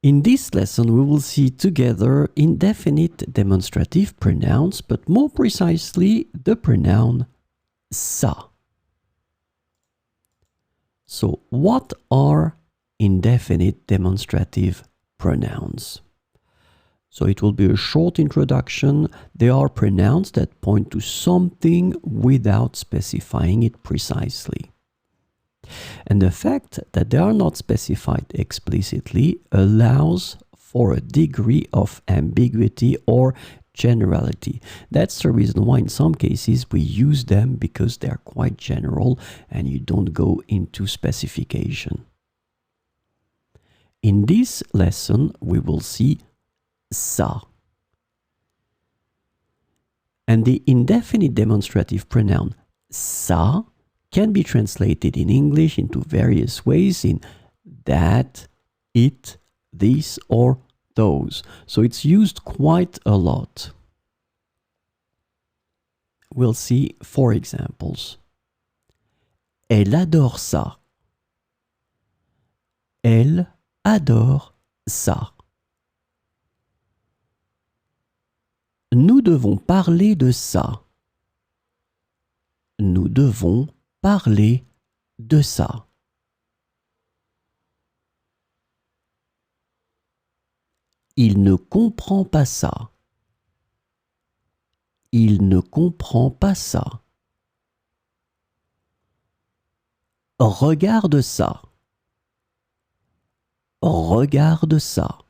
In this lesson, we will see together indefinite demonstrative pronouns, but more precisely, the pronoun ça. So, what are indefinite demonstrative pronouns? So, it will be a short introduction. They are pronouns that point to something without specifying it precisely. And the fact that they are not specified explicitly allows for a degree of ambiguity or generality. That's the reason why in some cases we use them, because they are quite general and you don't go into specification. In this lesson, we will see ça. And the indefinite demonstrative pronoun ça can be translated in English into various ways, in that, it, this, or those. So it's used quite a lot. We'll see 4 examples. Elle adore ça. Elle adore ça. Nous devons parler de ça. Nous devons parler de ça. Il ne comprend pas ça. Il ne comprend pas ça. Regarde ça. Regarde ça.